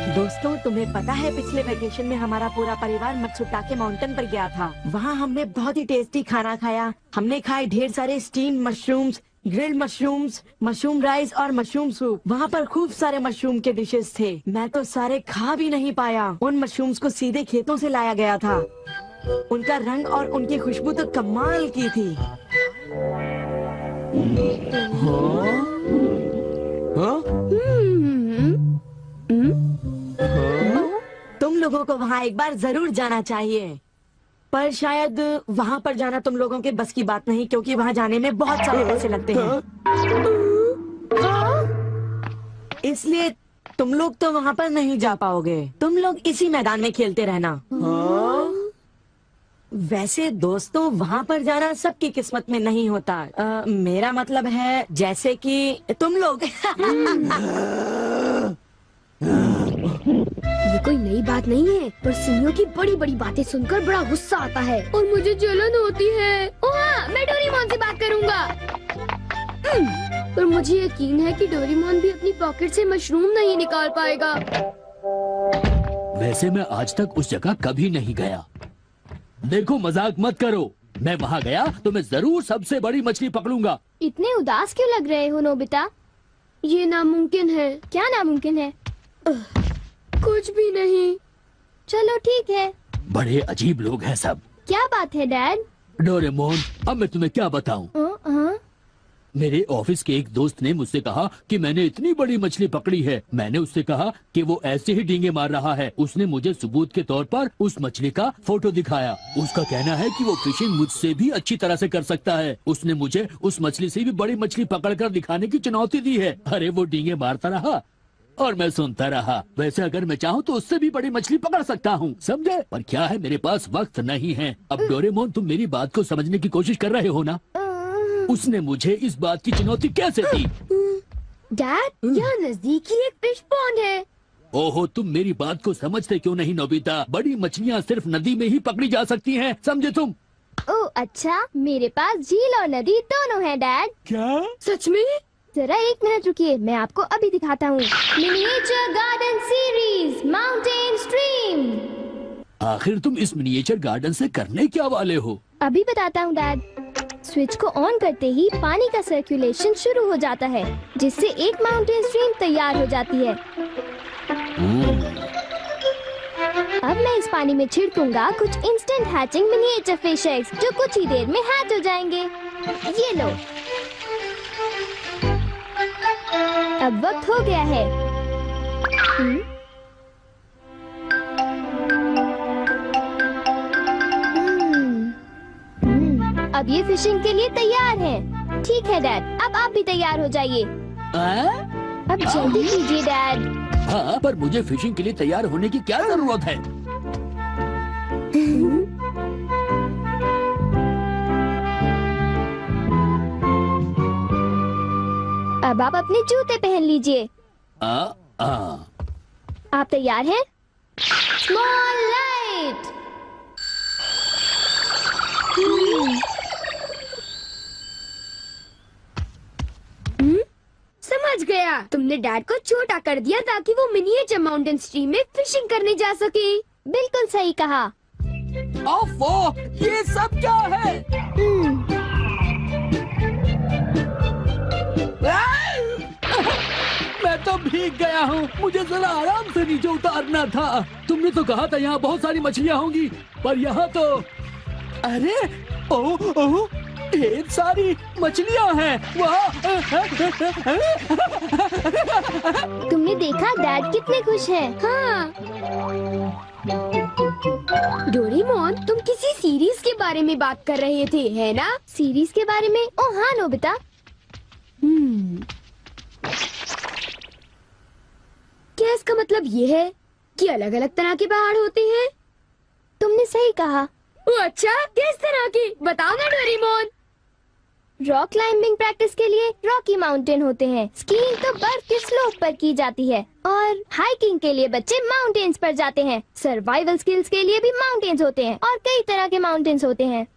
दोस्तों, तुम्हें पता है पिछले वेकेशन में हमारा पूरा परिवार मत्सुटाके माउंटेन पर गया था। वहाँ हमने बहुत ही टेस्टी खाना खाया। हमने खाए ढेर सारे steam mushrooms, grilled mushrooms, mushroom rice और मशरूम सूप। वहाँ पर खूब सारे मशरूम के डिशेस थे। मैं तो सारे खा भी नहीं पाया। उन मशरूम्स को सीधे खेतों से लाया गया था। उनका रंग और उनकी खुशबू तो कमाल की थी। तुम लोगों को वहाँ एक बार जरूर जाना चाहिए, पर शायद वहाँ पर जाना तुम लोगों के बस की बात नहीं, क्योंकि वहाँ जाने में बहुत सारे पैसे लगते हैं। इसलिए तुम लोग तो वहाँ पर नहीं जा पाओगे। तुम लोग इसी मैदान में खेलते रहना। वैसे दोस्तों, वहाँ पर जाना सबकी किस्मत में नहीं होता। मेरा मतलब है जैसे कि तुम लोग। ये कोई नई बात नहीं है, पर सिनियों की बड़ी बड़ी बातें सुनकर बड़ा गुस्सा आता है और मुझे जलन होती है। ओह हाँ, मैं डोरेमोन से बात करूँगा। पर मुझे यकीन है कि डोरेमोन भी अपनी पॉकेट से मशरूम नहीं निकाल पाएगा। वैसे मैं आज तक उस जगह कभी नहीं गया। देखो, मजाक मत करो। मैं वहाँ गया तो मैं जरूर सबसे बड़ी मछली पकड़ूंगा। इतने उदास क्यों लग रहे हो नोबिता? ये नामुमकिन है। क्या नामुमकिन है? कुछ भी नहीं। चलो ठीक है। बड़े अजीब लोग हैं सब। क्या बात है डैड? डोरेमोन, अब मैं तुम्हें क्या बताऊं? मेरे ऑफिस के एक दोस्त ने मुझसे कहा कि मैंने इतनी बड़ी मछली पकड़ी है। मैंने उससे कहा कि वो ऐसे ही डींगे मार रहा है। उसने मुझे सबूत के तौर पर उस मछली का फोटो दिखाया। उसका कहना है कि वो फिशिंग मुझसे भी अच्छी तरह से कर सकता है। उसने मुझे उस मछली से भी बड़ी मछली पकड़कर दिखाने की चुनौती दी है। अरे वो डींगे मारता रहा और मैं सुनता रहा। वैसे अगर मैं चाहूँ तो उससे भी बड़ी मछली पकड़ सकता हूँ, समझे? पर क्या है, मेरे पास वक्त नहीं है। अब डोरेमोन, तुम मेरी बात को समझने की कोशिश कर रहे हो ना? उसने मुझे इस बात की चुनौती कैसे दी? डैड, यहाँ नजदीक ही एक फिश पॉन्ड है। ओहो, तुम मेरी बात को समझते क्यों नहीं नोबिता? बड़ी मछलियाँ सिर्फ नदी में ही पकड़ी जा सकती हैं, समझे तुम? ओह अच्छा, मेरे पास झील और नदी दोनों है डैड। क्या? सच में? जरा एक मिनट रुकिए, मैं आपको अभी दिखाता हूँ। Miniature garden series mountain stream. आखिर तुम इस मिनिएचर गार्डन से करने क्या वाले हो? अभी बताता हूँ डैड। स्विच को ऑन करते ही पानी का सर्कुलेशन शुरू हो जाता है, जिससे एक माउंटेन स्ट्रीम तैयार हो जाती है। अब मैं इस पानी में छिड़कूंगा कुछ instant hatching miniature fish eggs, जो कुछ ही देर में हैच हो जाएंगे। ये लो। अब वक्त हो गया है। अब ये फिशिंग के लिए तैयार हैं। ठीक है डैड, अब आप भी तैयार हो जाइए। अब जल्दी कीजिए डैड। हाँ, पर मुझे फिशिंग के लिए तैयार होने की क्या जरूरत है? अब आप अपने जूते पहन लीजिए। आप तैयार हैं? Small light. समझ गया, तुमने डैड को छोटा कर दिया ताकि वो मिनिएचर माउंटेन स्ट्रीम में फिशिंग करने जा सके। बिल्कुल सही कहा। ओफो, ये सब क्या है? मैं तो भीग गया हूँ। मुझे जरा आराम से नीचे उतारना था। तुमने तो कहा था यहाँ बहुत सारी मछलियाँ होंगी, पर यहाँ तो अरे ओह, ढेर सारी मछलियाँ हैं। तुमने देखा डैड कितने खुश हैं। हाँ। डोरेमोन, तुम किसी सीरीज के बारे में बात कर रहे थे, है ना? सीरीज के बारे में? ओह हाँ नोबिता। क्या इसका मतलब ये है कि अलग अलग तरह के पहाड़ होते हैं? तुमने सही कहा। अच्छा, किस तरह की? बताओ ना डोरेमोन। रॉक क्लाइंबिंग प्रैक्टिस के लिए रॉकी माउंटेन होते हैं। स्कीइंग तो बर्फ के स्लोप पर की जाती है, और हाइकिंग के लिए बच्चे माउंटेन्स पर जाते हैं। सर्वाइवल स्किल्स के लिए भी माउंटेन्स होते हैं, और कई तरह के माउंटेन्स होते हैं।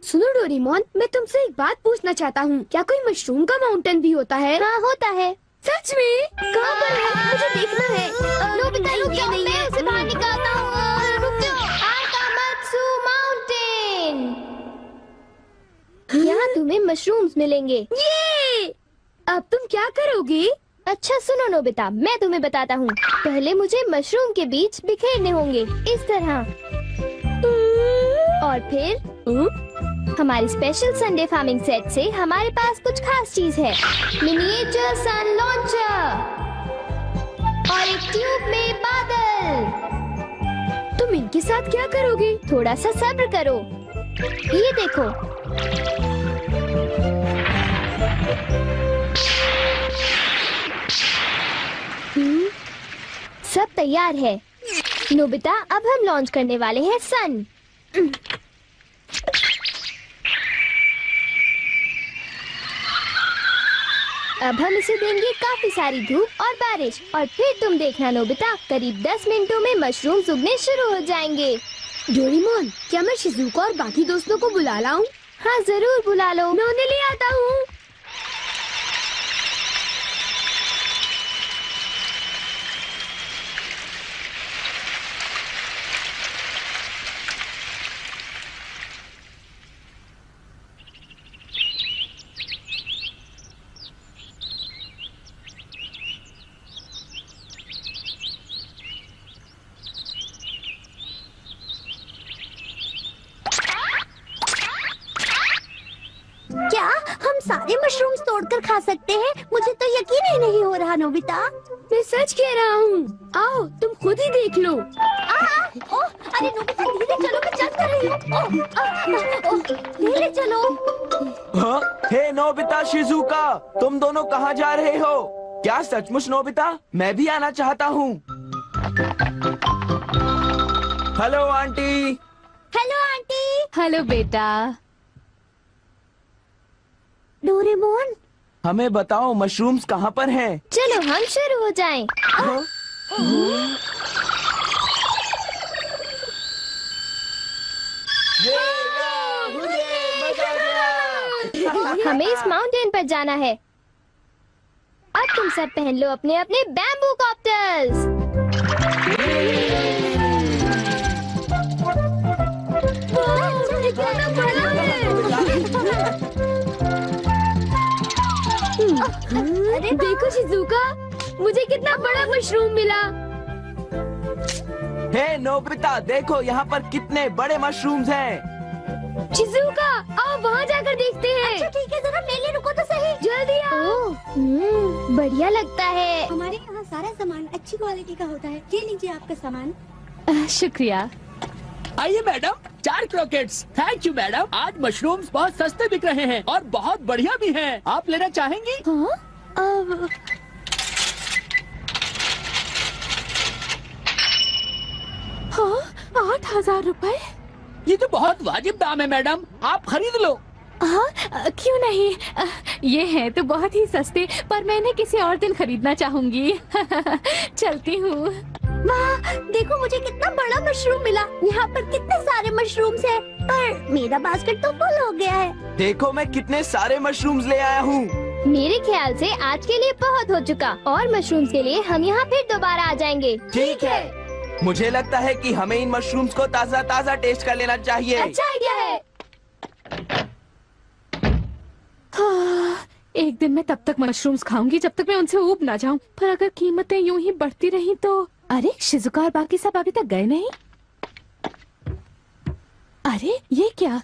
सुनो डोरेमोन, मैं तुमसे एक बात पूछना चाहता हूँ। क्या कोई मशरूम का माउंटेन भी होता है? हाँ होता है। सच में? कहाँ पर है? मुझे देखना है। नोबिता रुक ये नहीं है। मैं उसे बाहर निकालता हूँ। रुक जाओ। आकामात्सु माउंटेन। यहाँ तुम्हें मशरूम्स मिलेंगे। ये अब तुम क्या करोगी? अच्छा सुनो नोबिता, मैं तुम्हें बताता हूँ। पहले मुझे मशरूम के बीज बिखेरने होंगे इस तरह, और फिर हमारी स्पेशल संडे फार्मिंग सेट से हमारे पास कुछ खास चीज है। मिनिएचर सन लॉन्चर और एक ट्यूब में बादल। तुम इनके साथ क्या करोगी? थोड़ा सा सब्र करो। ये देखो। सब तैयार है नोबिता। अब हम लॉन्च करने वाले हैं सन। अब हम इसे देंगे काफी सारी धूप और बारिश, और फिर तुम देखना नोबिता, करीब 10 मिनटों में मशरूम्स उगने शुरू हो जाएंगे। डोरेमोन, क्या मैं शिजुका और बाकी दोस्तों को बुला लाऊं? हाँ जरूर बुला लो, मैं उन्हें ले आता हूँ। क्या हम सारे मशरूम्स तोड़कर खा सकते हैं? मुझे तो यकीन ही नहीं हो रहा नोबिता। मैं सच कह रहा हूँ। आओ तुम खुद ही देख लो। अरे नोबिता धीरे चलो, मैं चल कर रही हूँ। धीरे चलो। हाँ? हे नोबिता, शिजुका, तुम दोनों कहाँ जा रहे हो? क्या सचमुच नोबिता? मैं भी आना चाहता हूँ। Hello aunty. Hello aunty. Hello बेटा। डोरेमोन, हमें बताओ मशरूम्स कहाँ पर हैं? चलो हम शुरू हो जाएं। हाँ? हमें इस माउंटेन पर जाना है। अब तुम सब पहन लो अपने अपने बैम्बू कॉप्टर्स। अरे देखो शिजुका, मुझे कितना बड़ा मशरूम मिला। हे नोबिता, देखो यहाँ पर कितने बड़े मशरूम्स हैं। शिजुका, आओ वहाँ जाकर देखते हैं। अच्छा ठीक है, जरा ले ले, रुको तो सही। जल्दी आओ। बढ़िया लगता है। हमारे यहाँ सारा सामान अच्छी क्वालिटी का होता है। ये लीजिए आपका सामान। शुक्रिया। आइए madam, 4 croquettes. Thank you madam. आज मशरूम्स बहुत सस्ते बिक रहे हैं और बहुत बढ़िया भी हैं। आप लेना चाहेंगी? हाँ? 8,000 रुपए? ये तो बहुत वाजिब दाम है मैडम, आप खरीद लो। हाँ, क्यों नहीं। ये है तो बहुत ही सस्ते, पर मैं इन्हें किसी और दिन खरीदना चाहूंगी। चलती हूँ। वाह, देखो मुझे कितना बड़ा मशरूम मिला। यहाँ पर कितने सारे मशरूम्स हैं, पर मेरा बास्केट तो फुल हो गया है। देखो मैं कितने सारे मशरूम्स ले आया हूँ। मेरे ख्याल से आज के लिए बहुत हो चुका, और मशरूम्स के लिए हम यहाँ फिर दोबारा आ जाएंगे। ठीक है। मुझे लगता है कि हमें इन मशरूम्स को ताज़ा ताज़ा टेस्ट कर लेना चाहिए। अच्छा आइडिया है। एक दिन मैं तब तक मशरूम्स खाऊंगी जब तक मैं उनसे ऊब ना जाऊं। पर अगर कीमतें यूं ही बढ़ती रही तो। अरे शिजुका और बाकी सब अभी तक गए नहीं। अरे ये क्या?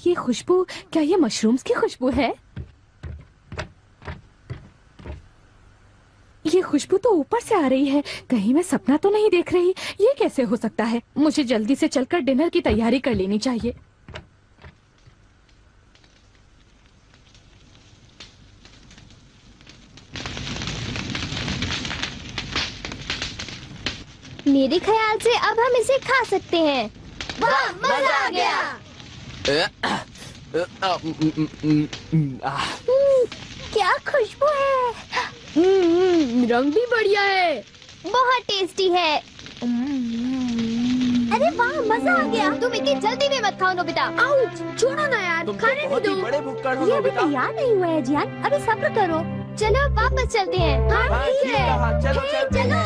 ये खुशबू, क्या ये मशरूम्स की खुशबू है? ये खुशबू तो ऊपर से आ रही है। कहीं मैं सपना तो नहीं देख रही? ये कैसे हो सकता है? मुझे जल्दी से चलकर डिनर की तैयारी कर लेनी चाहिए। मेरे ख्याल से अब हम इसे खा सकते हैं। वाह, मजा आ गया। क्या खुशबू है। रंग भी बढ़िया है। बहुत टेस्टी है। अरे वाह, मजा आ गया। तुम इतनी जल्दी में मत खाओ नोबिता। आउच, छोड़ो ना यार, तुम तो खाने नहीं बहुत ही दो। बड़े भुक्कड़ हो ये अभी नोबिता। तैयार नहीं हुआ है जियान, अभी सब्र करो। चलो वापस चलते हैं। हाँ, ठीक कहा, चलो हे, चलते हैं। चलो।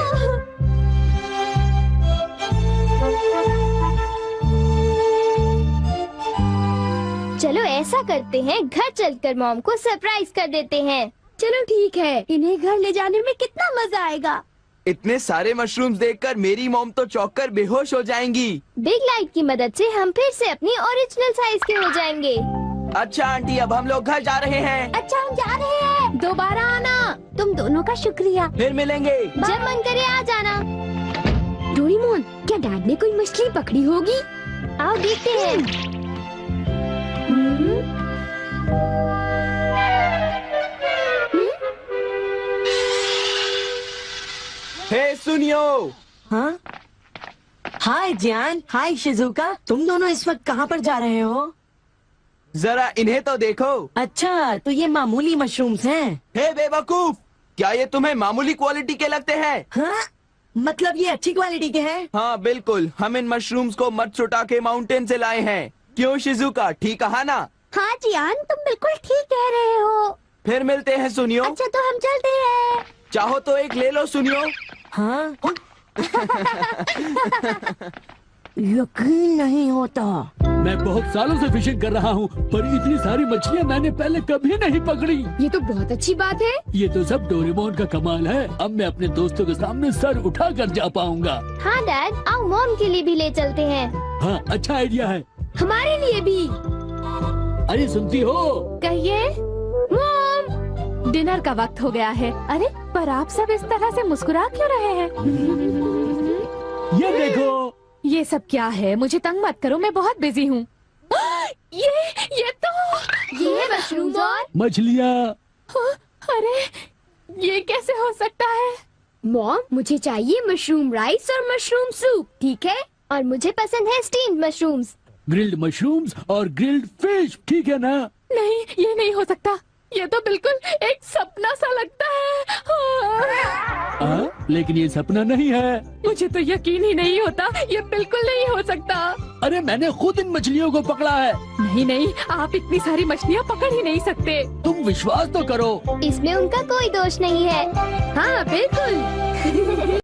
ऐसा करते हैं, घर चलकर मॉम को सरप्राइज कर देते हैं। चलो ठीक है, इन्हें घर ले जाने में कितना मजा आएगा। इतने सारे मशरूम्स देखकर मेरी मॉम तो चौंक कर बेहोश हो जाएंगी। बिग लाइट की मदद से हम फिर से अपनी ओरिजिनल साइज के हो जाएंगे। अच्छा आंटी, अब हम लोग घर जा रहे हैं। अच्छा हम जा रहे हैं। दोबारा आना। तुम दोनों का शुक्रिया। फिर मिलेंगे। जब मन करे आ जाना। डोरेमोन, क्या डैड ने कोई मछली पकड़ी होगी? आओ देखते हैं। हे सुनियो। हाँ, हाय जियान, हाय शिजुका, तुम दोनों इस वक्त कहाँ पर जा रहे हो? जरा इन्हें तो देखो। अच्छा, तो ये मामूली मशरूम्स हैं। हे बेवकूफ, क्या ये तुम्हें मामूली क्वालिटी के लगते हैं? हाँ? मतलब ये अच्छी क्वालिटी के हैं? हाँ बिल्कुल, हम इन मशरूम्स को मत्सुटा के माउंटेन से लाए हैं। क्यों शिजुका, ठीक कहा ना? हाँ जियान, तुम बिल्कुल ठीक कह रहे हो। फिर मिलते हैं सुनियो। अच्छा तो हम चलते हैं। चाहो तो एक ले लो सुनियो। हाँ? यकीन नहीं होता। मैं बहुत सालों से फिशिंग कर रहा हूँ, पर इतनी सारी मछलियाँ मैंने पहले कभी नहीं पकड़ी। ये तो बहुत अच्छी बात है। ये तो सब डोरेमोन का कमाल है। अब मैं अपने दोस्तों के सामने सर उठा कर जा पाऊंगा। हाँ डैड, आओ मॉम के लिए भी ले चलते हैं। हाँ, अच्छा आइडिया है। हमारे लिए भी। अरे सुनती हो? कहिए। मॉम, डिनर का वक्त हो गया है। अरे पर आप सब इस तरह से मुस्कुरा क्यों रहे हैं? ये देखो। ये सब क्या है? मुझे तंग मत करो, मैं बहुत बिजी हूँ। ये तो ये है मशरूम और मछलियाँ। अरे ये कैसे हो सकता है? मॉम, मुझे चाहिए मशरूम राइस और मशरूम सूप, ठीक है? और मुझे पसंद है स्टीम्ड मशरूम्स। ग्रिल्ड मशरूम्स और ग्रिल्ड फिश, ठीक है ना? नहीं, ये नहीं हो सकता। ये तो बिल्कुल एक सपना सा लगता है। लेकिन ये सपना नहीं है। मुझे तो यकीन ही नहीं होता, ये बिल्कुल नहीं हो सकता। अरे मैंने खुद इन मछलियों को पकड़ा है। नहीं नहीं, आप इतनी सारी मछलियाँ पकड़ ही नहीं सकते। तुम विश्वास तो करो। इसमें उनका कोई दोष नहीं है। हाँ बिल्कुल।